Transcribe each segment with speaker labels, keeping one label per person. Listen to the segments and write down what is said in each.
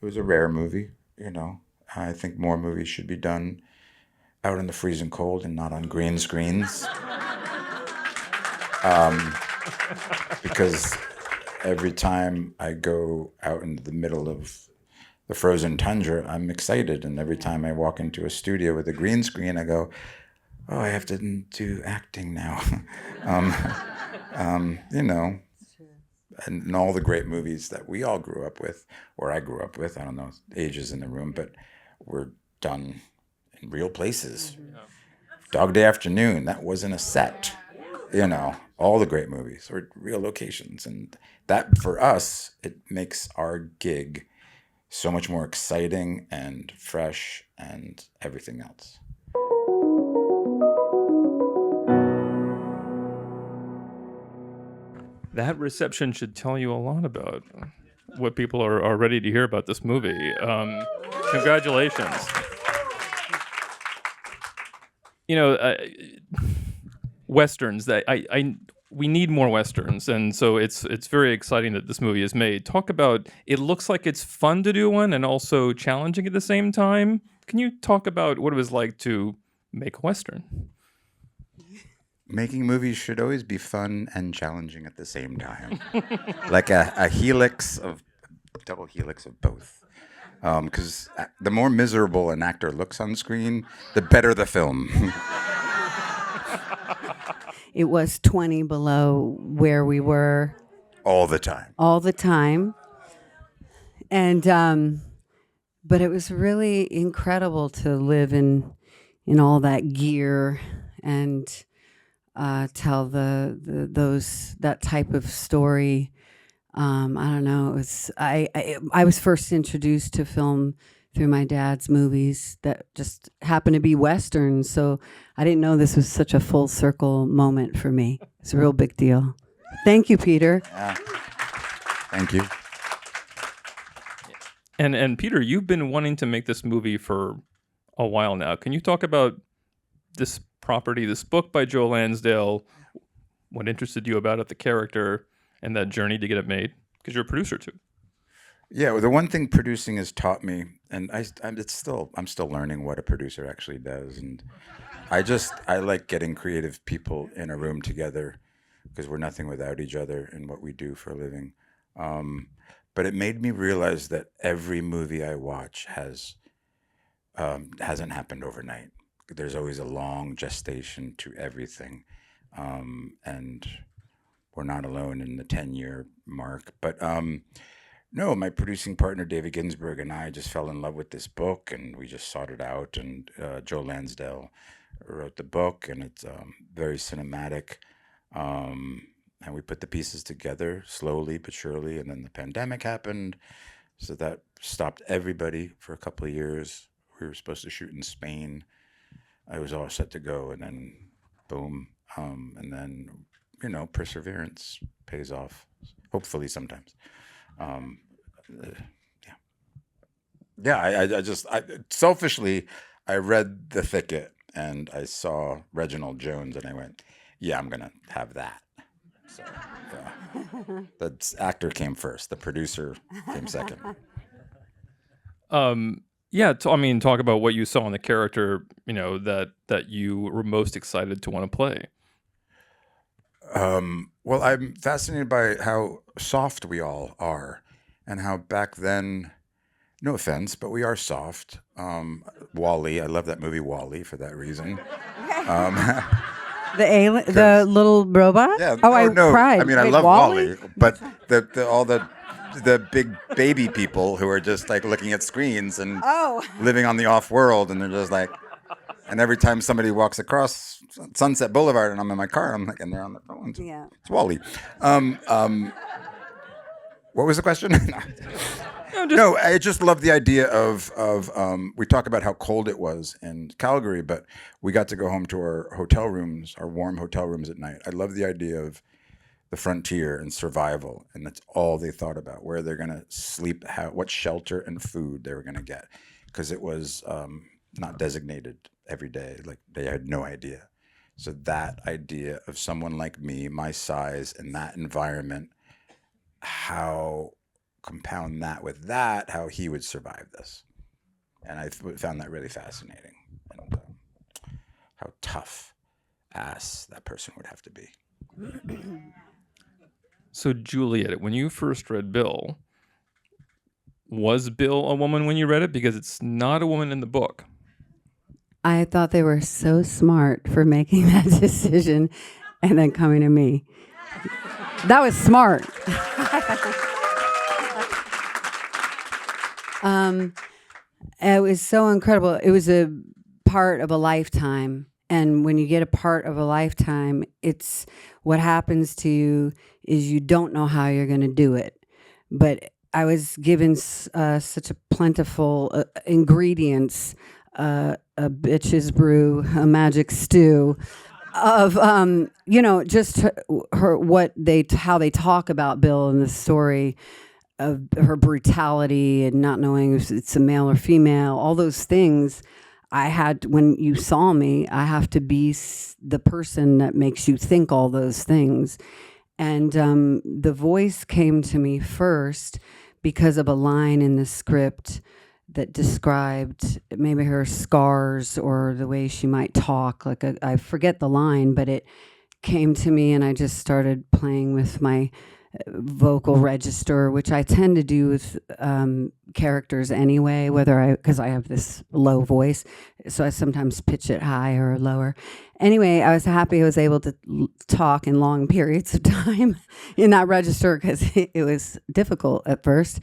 Speaker 1: It was a rare movie, I think more movies should be done out in the freezing cold and not on green screens. Because every time I go out into the middle of the frozen tundra, I'm excited. And every time I walk into a studio with a green screen, I go, oh, I have to do acting now. um, you know, and all the great movies that we all grew up with, or I grew up with, I don't know, ages in the room, but were done in real places. Mm-hmm. Dog Day Afternoon, that wasn't a set. All the great movies were real locations. And that, for us, it makes our gig so much more exciting and fresh and everything else.
Speaker 2: That reception should tell you a lot about what people are ready to hear about this movie. Congratulations. Westerns. We need more Westerns, and so it's very exciting that this movie is made. Talk about, it looks like it's fun to do one and also challenging at the same time. Can you talk about what it was like to make a Western?
Speaker 1: Making movies should always be fun and challenging at the same time. Like a double helix of both. Because the more miserable an actor looks on screen, the better the film.
Speaker 3: It was 20 below where we were.
Speaker 1: All the time.
Speaker 3: And, but it was really incredible to live in all that gear and tell that type of story. I don't know. It was I was first introduced to film through my dad's movies that just happened to be Westerns. So I didn't know this was such a full circle moment for me. It's a real big deal. Thank you, Peter.
Speaker 1: Yeah. Thank you.
Speaker 2: And Peter, you've been wanting to make this movie for a while now. Can you talk about this property, this book by Joe Lansdale, what interested you about it, the character, and that journey to get it made? Because you're a producer too.
Speaker 1: Yeah, well, the one thing producing has taught me, and I'm still learning what a producer actually does, and I like getting creative people in a room together, because we're nothing without each other in what we do for a living. But it made me realize that every movie I watch hasn't happened overnight. There's always a long gestation to everything, and we're not alone in the 10-year mark. But no, my producing partner, David Ginsburg, and I just fell in love with this book, and we just sought it out. And Joe Lansdale wrote the book, and it's very cinematic. And we put the pieces together slowly but surely, and then the pandemic happened. So that stopped everybody for a couple of years. We were supposed to shoot in Spain. I was all set to go, and then boom. And then, perseverance pays off, hopefully sometimes. Selfishly, I read The Thicket and I saw Reginald Jones and I went, yeah, I'm going to have that. So, yeah. The actor came first. The producer came second.
Speaker 2: Talk about what you saw in the character, that you were most excited to want to play.
Speaker 1: Well, I'm fascinated by how soft we all are, and how back then, no offense, but we are soft. WALL-E, I love that movie WALL-E for that reason.
Speaker 3: The little robot?
Speaker 1: Yeah.
Speaker 3: I cried.
Speaker 1: I mean, I love WALL-E, but all the big baby people who are just like looking at screens and living on the off world, and they're just like, and every time somebody walks across Sunset Boulevard and I'm in my car, I'm like, and they're on their phones.
Speaker 3: Yeah.
Speaker 1: It's WALL-E. What was the question? No, I just love the idea of we talk about how cold it was in Calgary, but we got to go home to our hotel rooms, our warm hotel rooms at night. I love the idea of the frontier and survival, and that's all they thought about, where they're going to sleep, what shelter and food they were going to get, because it was not designated every day. Like, they had no idea. So that idea of someone like me, my size, in that environment, how compound that with that, how he would survive this. And I found that really fascinating, and how tough ass that person would have to be.
Speaker 2: So, Juliette, when you first read Bill, was Bill a woman when you read it? Because it's not a woman in the book.
Speaker 3: I thought they were so smart for making that decision and then coming to me. That was smart. It was so incredible. It was a part of a lifetime. And when you get a part of a lifetime, it's what happens to you is you don't know how you're going to do it. But I was given such a plentiful ingredients, a bitch's brew, a magic stew of, just how they talk about Bill in the story, of her brutality and not knowing if it's a male or female, all those things. I had, when you saw me, I have to be the person that makes you think all those things. And the voice came to me first because of a line in the script that described maybe her scars or the way she might talk. I forget the line, but it came to me and I just started playing with my vocal register, which I tend to do with characters anyway, because I have this low voice, so I sometimes pitch it higher or lower. Anyway, I was happy I was able to talk in long periods of time in that register because it was difficult at first.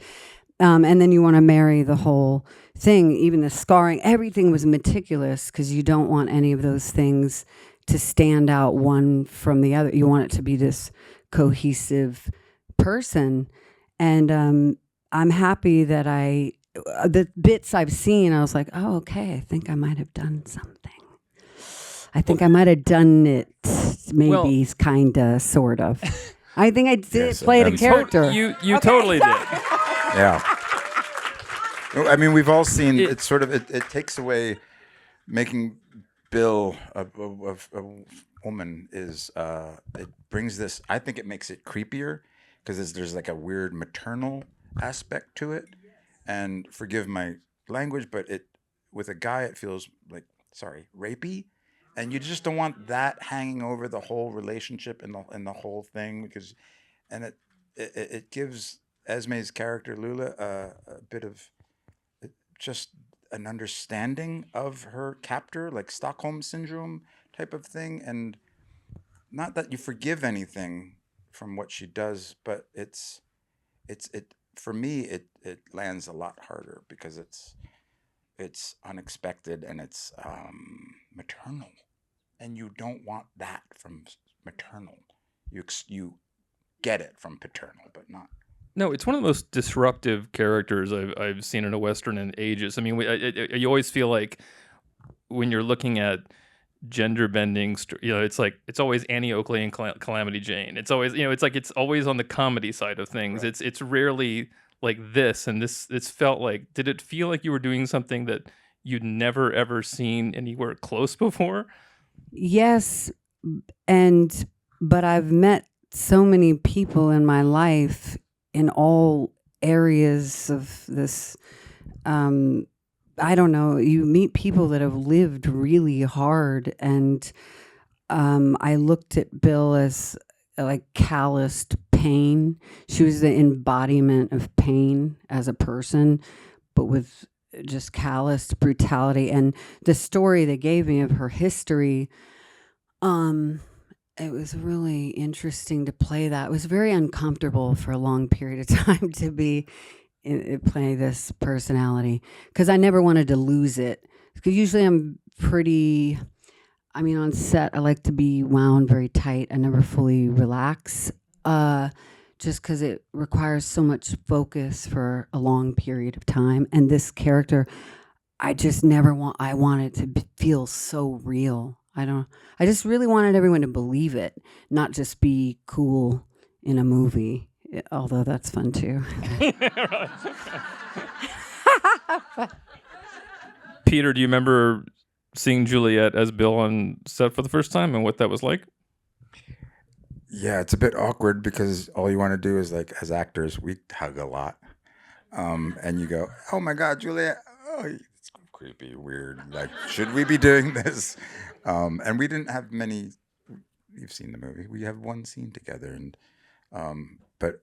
Speaker 3: And then you want to marry the whole thing, even the scarring, everything was meticulous because you don't want any of those things to stand out one from the other. You want it to be this cohesive person. And I'm happy that the bits I've seen, I was like, oh, okay, I think I might have done something. I think I might have done it, maybe, kind of, sort of. I think I did play the character.
Speaker 2: You totally did.
Speaker 1: Yeah. I mean, we've all seen it. Sort of, it takes away making Bill a woman is. It brings this. I think it makes it creepier because there's like a weird maternal aspect to it. And forgive my language, but with a guy it feels like rapey, and you just don't want that hanging over the whole relationship and the whole thing it gives Esme's character Lula a bit of just an understanding of her captor, like Stockholm syndrome type of thing, and not that you forgive anything from what she does, but it for me it lands a lot harder because it's unexpected and it's maternal, and you don't want that from maternal. You get it from paternal, but not.
Speaker 2: No, it's one of the most disruptive characters I've seen in a Western in ages. I mean, you always feel like when you're looking at gender bending, it's like it's always Annie Oakley and Calamity Jane. It's always it's always on the comedy side of things. Right. It's rarely like this, and it's felt like. Did it feel like you were doing something that you'd never ever seen anywhere close before?
Speaker 3: Yes, but I've met so many people in my life in all areas of this. I don't know. You meet people that have lived really hard, and I looked at Bill as like calloused pain. She was the embodiment of pain as a person, but with just calloused brutality. And the story they gave me of her history, it was really interesting to play that. It was very uncomfortable for a long period of time to be play this personality because I never wanted to lose it. Because usually I'm pretty. I mean, on set, I like to be wound very tight. I never fully relax, just because it requires so much focus for a long period of time. And this character, I just never want. I want it to feel so real. I just really wanted everyone to believe it, not just be cool in a movie. Although that's fun too.
Speaker 2: Peter, do you remember seeing Juliette as Bill on set for the first time and what that was like?
Speaker 1: Yeah, it's a bit awkward because all you want to do is, like, as actors, we hug a lot. and you go, "Oh my God, Juliette! Oh, it's creepy, weird. Like, should we be doing this?" And we didn't have many. You've seen the movie. We have one scene together, and but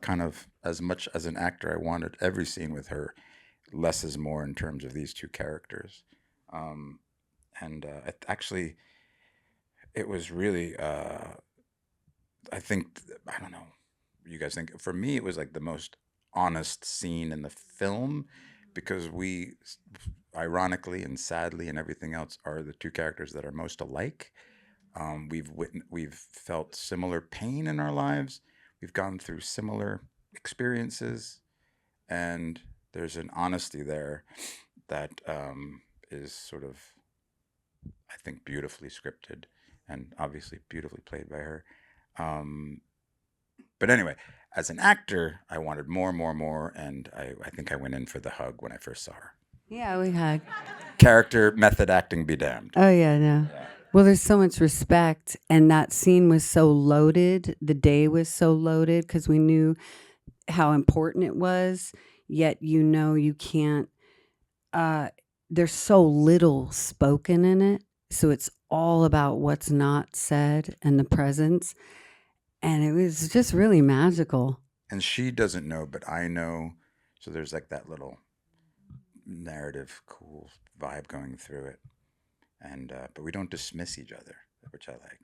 Speaker 1: kind of as much as an actor, I wanted every scene with her. Less is more in terms of these two characters, um, and actually, it was really. I think I don't know. What you guys think? For me, it was like the most honest scene in the film because we, ironically and sadly and everything else, are the two characters that are most alike. We've felt similar pain in our lives. We've gone through similar experiences, and there's an honesty there that is sort of, I think, beautifully scripted and obviously beautifully played by her. Um, but anyway, as an actor, I wanted more, more, more, and I think I went in for the hug when I first saw her.
Speaker 3: Yeah, we hug.
Speaker 1: Character, method acting be damned.
Speaker 3: Oh yeah, no.
Speaker 1: Yeah.
Speaker 3: Well, there's so much respect, and that scene was so loaded. The day was so loaded because we knew how important it was. Yet you can't. There's so little spoken in it, so it's all about what's not said and the presence, and it was just really magical.
Speaker 1: And she doesn't know, but I know. So there's like that little narrative, cool vibe going through it, and but we don't dismiss each other, which I like.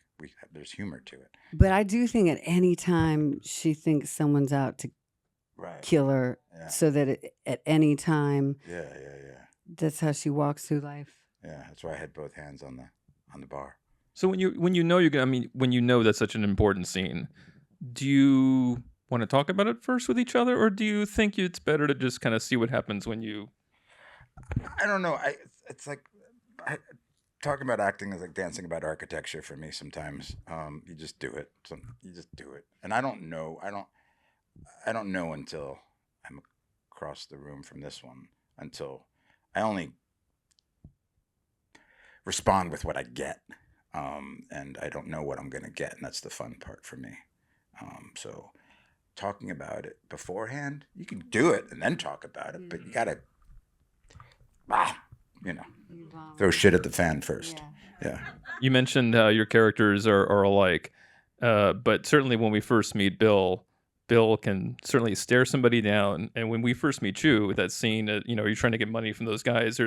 Speaker 1: There's humor to it.
Speaker 3: But I do think at any time she thinks someone's out to
Speaker 1: Right.
Speaker 3: kill her,
Speaker 1: Yeah.
Speaker 3: so that at any time,
Speaker 1: Yeah. Yeah. Yeah.
Speaker 3: that's how she walks through life.
Speaker 1: Yeah. That's why I had both hands on the bar.
Speaker 2: So when you know you're gonna, I mean, when you know that's such an important scene, do you want to talk about it first with each other, or do you think it's better to just kind of see what happens when you?
Speaker 1: I don't know. It's like talking about acting is like dancing about architecture for me. Sometimes you just do it. You just do it, and I don't know. I don't know until I'm across the room from this one. Until I only respond with what I get, and I don't know what I'm gonna get, and that's the fun part for me. So talking about it beforehand, you can do it and then talk about it, but you gotta, you know, throw shit at the fan first. Yeah.
Speaker 2: You mentioned how your characters are alike, but certainly when we first meet Bill can certainly stare somebody down, and when we first meet you, with that scene, you're trying to get money from those guys.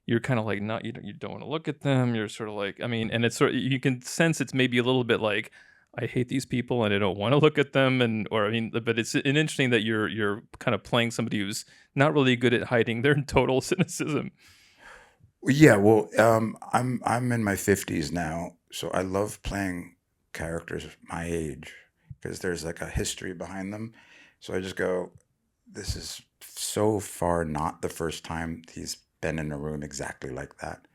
Speaker 2: You're kind of like, not, you don't want to look at them. You're sort of like, I mean, and it's sort of, you can sense it's maybe a little bit like, I hate these people and I don't want to look at them, or I mean, but it's interesting that you're kind of playing somebody who's not really good at hiding their total cynicism.
Speaker 1: Yeah, well, I'm in my 50s now, so I love playing characters my age because there's like a history behind them. So I just go, this is so far not the first time he's been in a room exactly like that.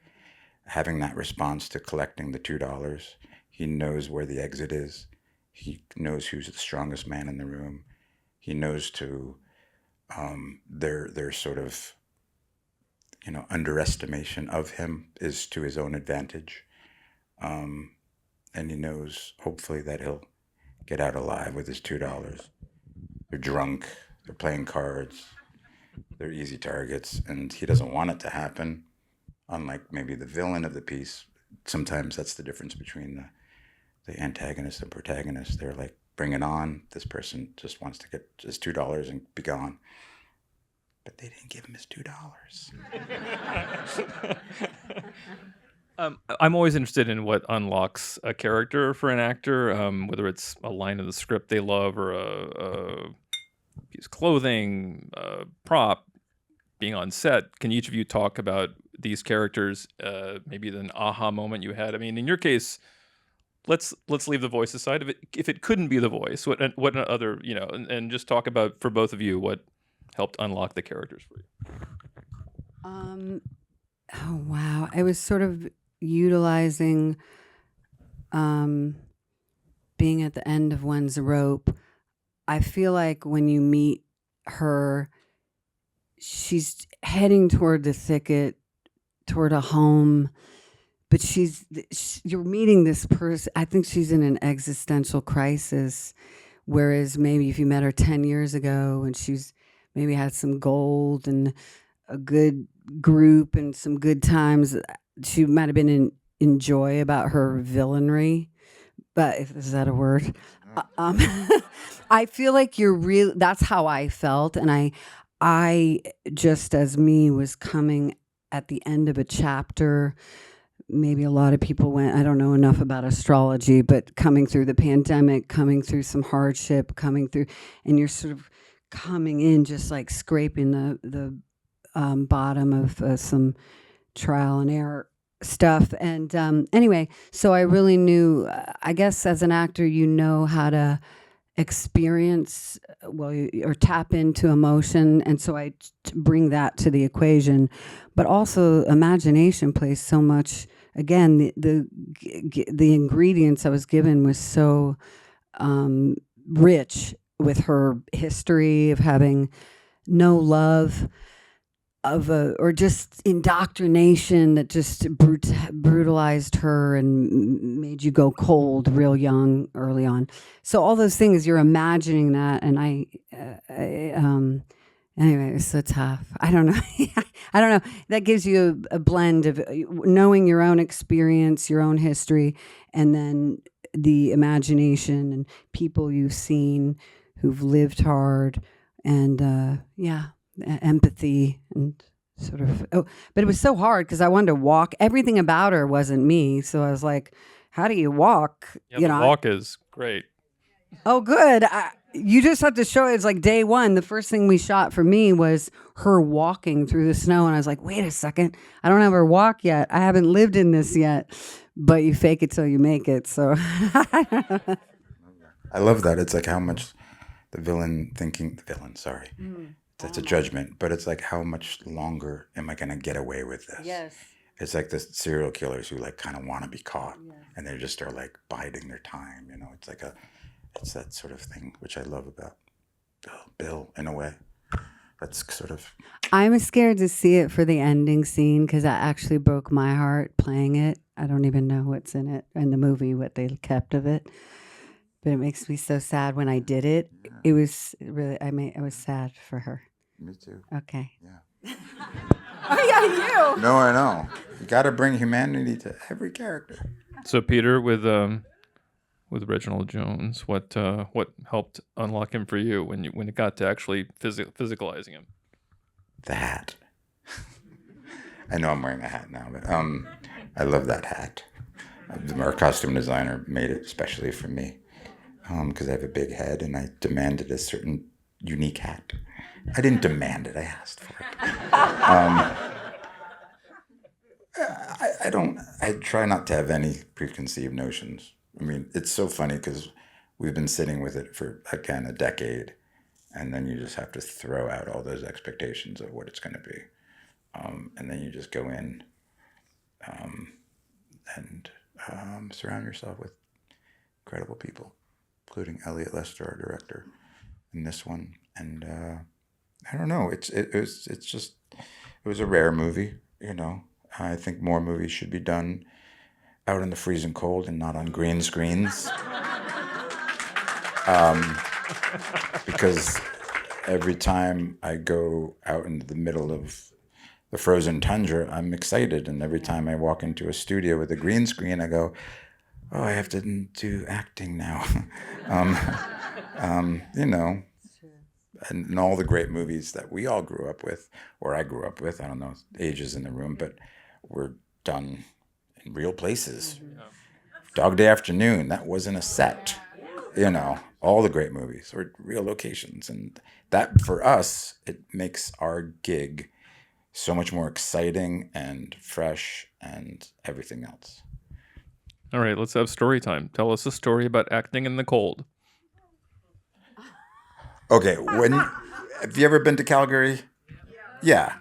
Speaker 1: Having that response to collecting the $2, he knows where the exit is. He knows who's the strongest man in the room. He knows to their sort of underestimation of him is to his own advantage. And he knows, hopefully, that he'll get out alive with his $2. They're drunk, they're playing cards, they're easy targets, and he doesn't want it to happen. Unlike maybe the villain of the piece, sometimes that's the difference between the antagonist and protagonist. They're like, bring it on. This person just wants to get his $2 and be gone. But they didn't give him his $2.
Speaker 2: I'm always interested in what unlocks a character for an actor, whether it's a line of the script they love or a piece of clothing, a prop, being on set. Can each of you talk about these characters? Maybe an aha moment you had. I mean, in your case, let's leave the voice aside. If it couldn't be the voice, what other, and just talk about, for both of you, what helped unlock the characters for you.
Speaker 3: Oh wow, I was sort of utilizing being at the end of one's rope. I feel like when you meet her, she's heading toward the thicket, toward a home, but you're meeting this person. I think she's in an existential crisis, whereas maybe if you met her 10 years ago and she's maybe had some gold and a good group and some good times. She might have been in joy about her villainry, but if is that a word? I feel like you're real. That's how I felt, and I just as me was coming at the end of a chapter. Maybe a lot of people went. I don't know enough about astrology, but coming through the pandemic, coming through some hardship, coming through, and you're sort of coming in, just like scraping the bottom of some trial and error stuff. And anyway, so I really knew, I guess as an actor, you know how to experience, or tap into emotion. And so I bring that to the equation. But also imagination plays so much. Again, the ingredients I was given was so rich with her history of having no love or just indoctrination that just brutalized her and made you go cold real young early on. So all those things, you're imagining that, and anyway, it's so tough. I don't know. I don't know. That gives you a blend of knowing your own experience, your own history, and then the imagination and people you've seen who've lived hard, and empathy and sort of. Oh, but it was so hard because I wanted to walk. Everything about her wasn't me, so I was like, "How do you walk?"
Speaker 2: Yeah, the walk is great.
Speaker 3: Oh, good. You just have to show it. It's like day one. The first thing we shot for me was her walking through the snow. And I was like, wait a second. I don't have her walk yet. I haven't lived in this yet. But you fake it till you make it. So
Speaker 1: I love that. It's like how much sorry. That's a judgment. But it's like, how much longer am I going to get away with this?
Speaker 3: yes.
Speaker 1: It's like the serial killers who like kind of want to be caught, and they just are like biding their time. You know, it's that sort of thing, which I love about Bill in a way. That's sort of.
Speaker 3: I'm scared to see it for the ending scene because that actually broke my heart playing it. I don't even know what's in it in the movie, what they kept of it. But it makes me so sad when I did it. Yeah. It was really, I was sad for her.
Speaker 1: Me too.
Speaker 3: Okay.
Speaker 1: Yeah.
Speaker 3: Oh, yeah, you.
Speaker 1: No, I know. You got to bring humanity to every character.
Speaker 2: So Peter, with Reginald Jones, what helped unlock him for you when it got to actually physicalizing him?
Speaker 1: The hat. I know I'm wearing a hat now, but I love that hat. Our costume designer made it especially for me because I have a big head and I demanded a certain unique hat. I didn't demand it, I asked for it. I try not to have any preconceived notions. I mean, it's so funny because we've been sitting with it for, again, a decade, and then you just have to throw out all those expectations of what it's going to be. And then you just go in and surround yourself with incredible people, including Elliot Lester, our director, in this one. And I don't know, it was a rare movie, you know. I think more movies should be done out in the freezing cold and not on green screens. Because every time I go out into the middle of the frozen tundra, I'm excited. And every time I walk into a studio with a green screen, I go, oh, I have to do acting now. You know, and all the great movies that we all grew up with, or I grew up with, I don't know, ages in the room, but were done in real places. Mm-hmm. Dog Day Afternoon, that wasn't a set. You know, all the great movies were real locations. And that, for us, it makes our gig so much more exciting and fresh and everything else.
Speaker 2: All right, let's have story time. Tell us a story about acting in the cold.
Speaker 1: Okay, have you ever been to Calgary? Yeah.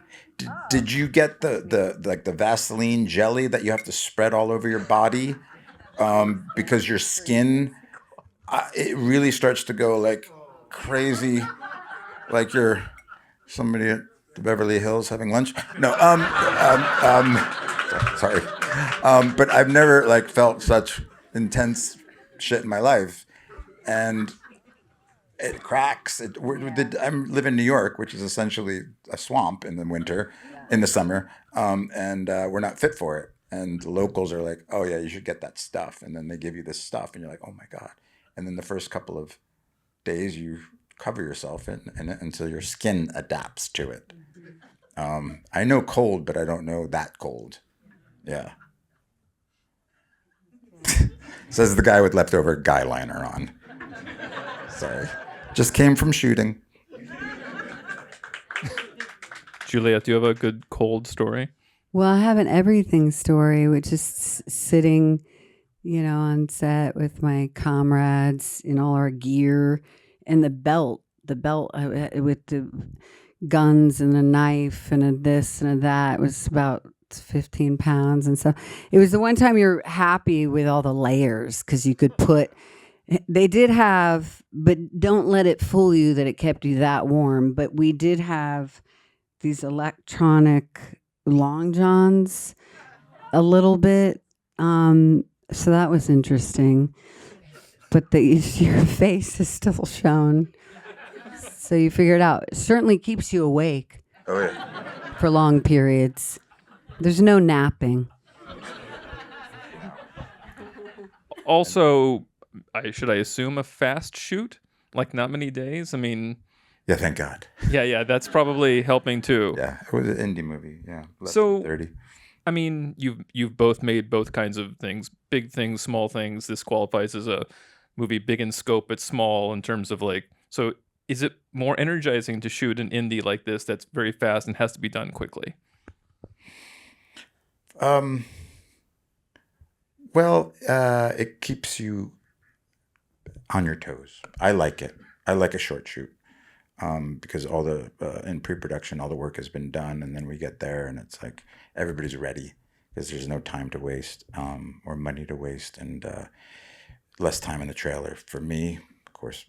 Speaker 1: Did you get the Vaseline jelly that you have to spread all over your body because your skin it really starts to go like crazy, like you're somebody at the Beverly Hills having lunch? No, sorry, but I've never like felt such intense shit in my life, and It cracks. I live in New York, which is essentially a swamp in the winter, in the summer, and we're not fit for it. And the locals are like, "Oh yeah, you should get that stuff," and then they give you this stuff, and you're like, "Oh my god!" And then the first couple of days, you cover yourself in it until your skin adapts to it. I know cold, but I don't know that cold. Yeah. Says the guy with leftover guy liner on. Sorry. Just came from shooting.
Speaker 2: Juliette, do you have a good cold story?
Speaker 3: Well, I have an everything story, which is sitting, on set with my comrades in all our gear and the belt with the guns and a knife and a this and a that. It was about 15 pounds. And so it was the one time you're happy with all the layers because you could put, they did have, but don't let it fool you that it kept you that warm. But we did have these electronic long johns a little bit. So that was interesting. But your face is still shown. So you figure it out. It certainly keeps you awake
Speaker 1: Oh yeah.
Speaker 3: for long periods. There's no napping.
Speaker 2: Also, should I assume a fast shoot? Like not many days? I mean,
Speaker 1: Yeah, thank God.
Speaker 2: yeah, that's probably helping too.
Speaker 1: Yeah, it was an indie movie. Yeah, less
Speaker 2: So-
Speaker 1: than 30.
Speaker 2: I mean, you've both made both kinds of things, big things, small things. This qualifies as a movie big in scope but small in terms of like. So, is it more energizing to shoot an indie like this that's very fast and has to be done quickly?
Speaker 1: Well, it keeps you on your toes. I like it. I like a short shoot because all the in pre-production, all the work has been done, and then we get there, and it's like everybody's ready because there's no time to waste or money to waste, and less time in the trailer. For me, of course,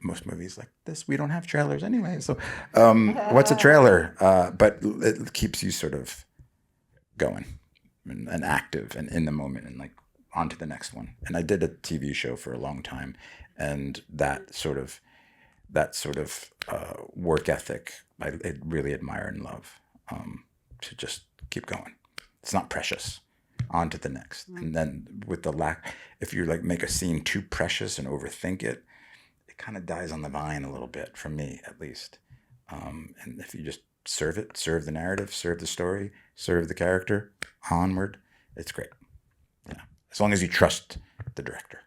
Speaker 1: most movies like this, we don't have trailers anyway. So, what's a trailer? But it keeps you sort of going and active and in the moment and like on to the next one. And I did a TV show for a long time, and that sort of work ethic I really admire and love, to just keep going. It's not precious. On to the next. And then with the if you like make a scene too precious and overthink it, it kind of dies on the vine a little bit, for me at least. And if you just serve the narrative, serve the story, serve the character, onward, it's great. Yeah, as long as you trust the director.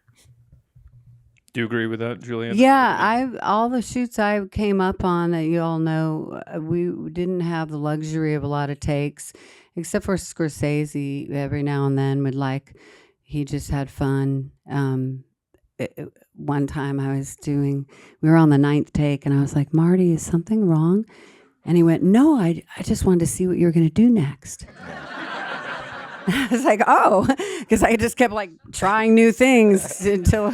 Speaker 2: Do you agree with that, Juliette?
Speaker 3: Yeah, all the shoots I came up on that you all know, we didn't have the luxury of a lot of takes, except for Scorsese. Every now and then he just had fun. One time we were on the 9th take, and I was like, Marty, is something wrong? And he went, no, I just wanted to see what you were going to do next. I was like, oh, because I just kept like trying new things until,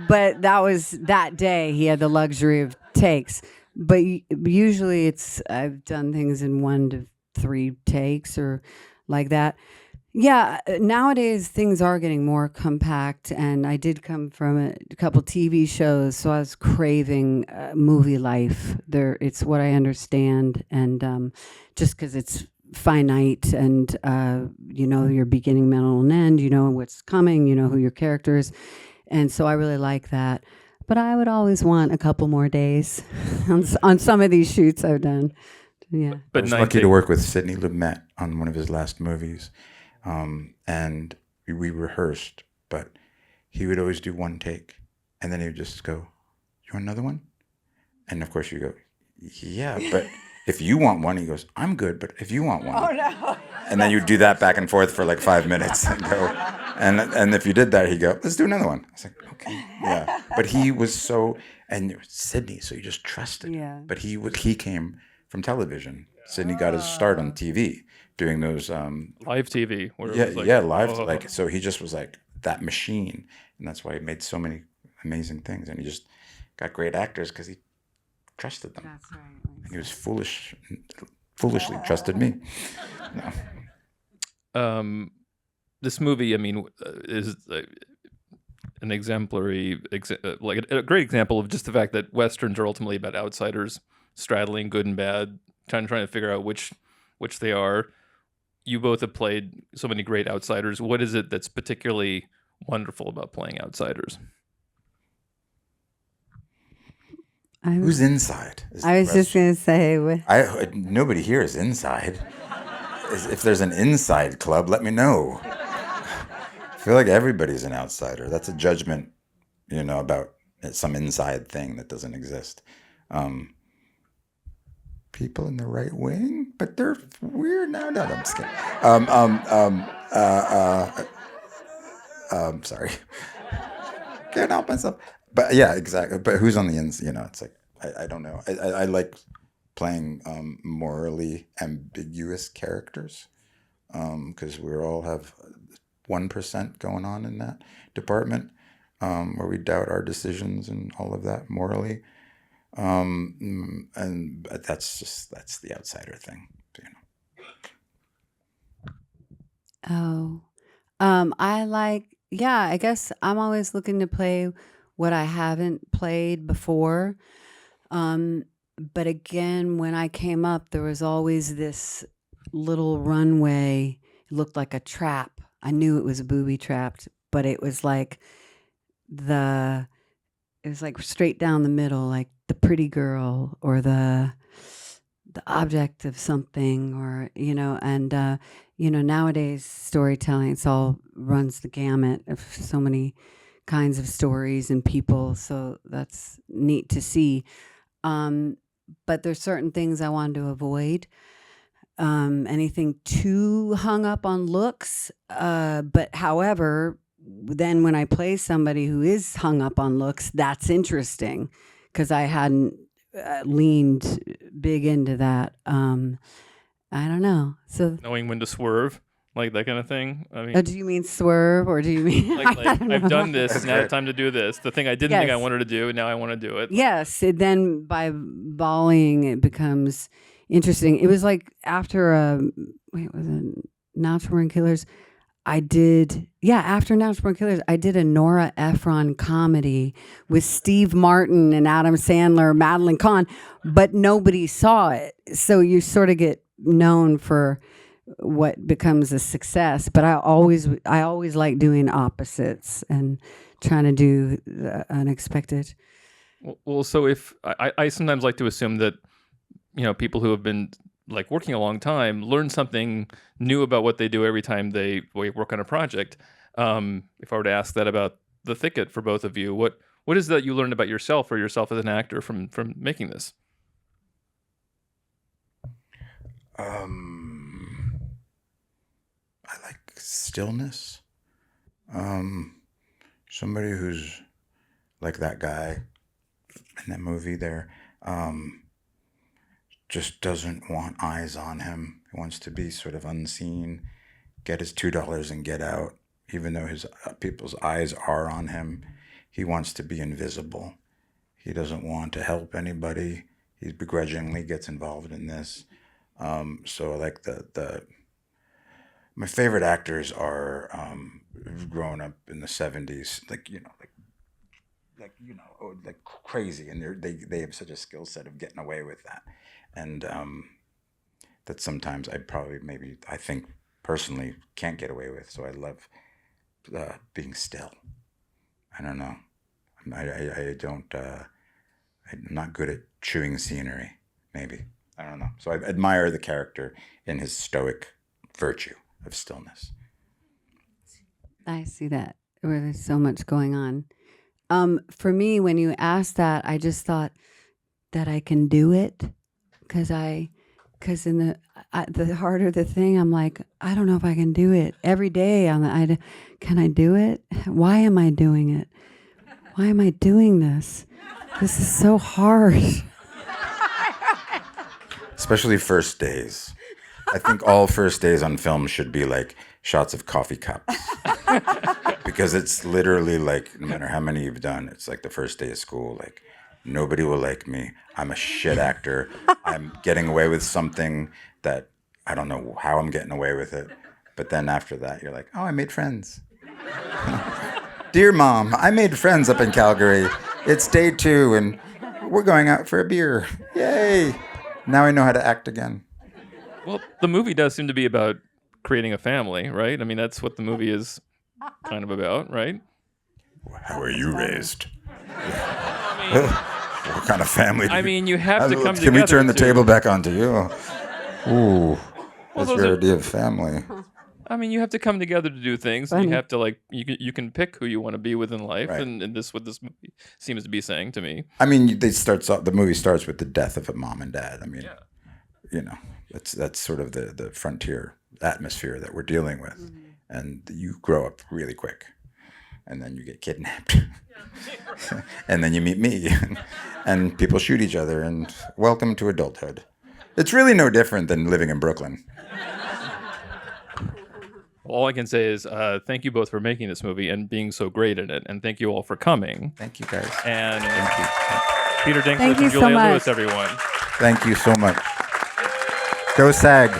Speaker 3: but that was that day he had the luxury of takes. But usually I've done things in 1 to 3 takes or like that. Yeah, nowadays things are getting more compact, and I did come from a couple TV shows, so I was craving movie life. It's what I understand, and just because it's finite, and your beginning, middle, and end. You know what's coming. You know who your character is, and so I really like that. But I would always want a couple more days on some of these shoots I've done. Yeah,
Speaker 2: But
Speaker 1: I was
Speaker 2: 9
Speaker 1: lucky to
Speaker 2: takes-
Speaker 1: work with Sidney Lumet on one of his last movies. And we rehearsed, but he would always do 1 take, and then he would just go, "You want another one?" And of course you go, "Yeah, but if you want one," he goes, "I'm good, but if you want one." Oh no. And then you do that back and forth for like 5 minutes and go, and if you did that, he'd go, "Let's do another one." I was like, "Okay, yeah." But he was and it was Sidney, so you just trusted.
Speaker 3: Yeah.
Speaker 1: But he came from television. Sidney got his start on TV doing those
Speaker 2: live TV. Where it
Speaker 1: yeah,
Speaker 2: was like,
Speaker 1: yeah, live.
Speaker 2: oh.
Speaker 1: Like, so he just was like that machine, and that's why he made so many amazing things. And he just got great actors because he trusted them.
Speaker 3: that's right.
Speaker 1: And he was foolishly trusted me. No.
Speaker 2: This movie, I mean, is an exemplary, like a great example of just the fact that Westerns are ultimately about outsiders straddling good and bad, trying to figure out which they are. You both have played so many great outsiders. What is it that's particularly wonderful about playing outsiders?
Speaker 1: Who's inside?
Speaker 3: I was just going to say,
Speaker 1: Nobody here is inside. If there's an inside club, let me know. I feel like everybody's an outsider. That's a judgment, about some inside thing that doesn't exist. People in the right wing, but they're weird now. No, I'm just kidding. Sorry. Can't help myself. But yeah, exactly. But who's on the inside? It's like, I don't know. I like playing morally ambiguous characters because we all have 1% going on in that department where we doubt our decisions and all of that morally. But that's the outsider thing,
Speaker 3: I guess I'm always looking to play what I haven't played before. But again, when I came up, there was always this little runway. It looked like a trap. I knew it was booby trapped, but it was like straight down the middle, like the pretty girl or the object of something, or nowadays storytelling, it's all runs the gamut of so many kinds of stories and people, so that's neat to see. But there's certain things I wanted to avoid. Anything too hung up on looks, but however, then when I play somebody who is hung up on looks, that's interesting because I hadn't leaned big into that. I don't know. So
Speaker 2: knowing when to swerve, like that kind of thing. I mean,
Speaker 3: do you mean swerve, or do you mean
Speaker 2: I've done this? Now it's time to do this. The thing I didn't think I wanted to do, now I want to do it.
Speaker 3: Yes. Then by volleying, it becomes interesting. It was like after was it Natural Born Killers? After Natural Born Killers, I did a Nora Ephron comedy with Steve Martin and Adam Sandler, Madeline Kahn, but nobody saw it. So you sort of get known for what becomes a success. But I always like doing opposites and trying to do the unexpected.
Speaker 2: Well, so if I sometimes like to assume that, people who have been like working a long time learn something new about what they do every time they work on a project. If I were to ask that about The Thicket for both of you, what is that you learned about yourself or yourself as an actor from making this?
Speaker 1: I like stillness. Somebody who's like that guy in that movie there, just doesn't want eyes on him. He wants to be sort of unseen, get his $2 and get out. Even though his people's eyes are on him, he wants to be invisible. He doesn't want to help anybody. He begrudgingly gets involved in this. So like my favorite actors are grown up in the 70s, like crazy, and they have such a skill set of getting away with that, and that sometimes I think personally can't get away with. So I love being still. I don't know. I'm not good at chewing scenery. Maybe. I don't know. So I admire the character in his stoic virtue of stillness.
Speaker 3: I see that where there's so much going on. For me, when you asked that, I just thought that I can do it because in the harder the thing, I'm like, I don't know if I can do it. Every day, can I do it? Why am I doing it? Why am I doing this? This is so hard.
Speaker 1: Especially first days. I think all first days on film should be like shots of coffee cups. Because it's literally like, no matter how many you've done, it's like the first day of school, like, nobody will like me. I'm a shit actor. I'm getting away with something that I don't know how I'm getting away with it. But then after that, you're like, oh, I made friends. Dear Mom, I made friends up in Calgary. It's day 2, and we're going out for a beer. Yay! Now I know how to act again.
Speaker 2: Well, the movie does seem to be about creating a family, right? I mean, that's what the movie is kind of about, right?
Speaker 1: How are you raised? What kind of family?
Speaker 2: I mean, you have to come together.
Speaker 1: Can we turn the
Speaker 2: to-
Speaker 1: table back onto you? Ooh, that's
Speaker 2: those
Speaker 1: your
Speaker 2: are-
Speaker 1: idea of family.
Speaker 2: I mean, you have to come together to do things. And you have to like you can pick who you want to be with in life,
Speaker 1: Right.
Speaker 2: and this what this movie seems to be saying to me.
Speaker 1: I mean, the movie starts with the death of a mom and dad. I mean, you know, that's sort of the frontier atmosphere that we're dealing with, and you grow up really quick, and then you get kidnapped, and then you meet me, and people shoot each other, and welcome to adulthood. It's really no different than living in Brooklyn.
Speaker 2: All I can say is thank you both for making this movie and being so great in it, and thank you all for coming.
Speaker 1: Thank you, guys.
Speaker 2: And
Speaker 1: Thank you.
Speaker 2: Peter Dinklage
Speaker 3: Thank you
Speaker 2: and
Speaker 3: so
Speaker 2: Juliette
Speaker 3: much.
Speaker 2: Lewis, everyone.
Speaker 1: Thank you so much. Go SAG.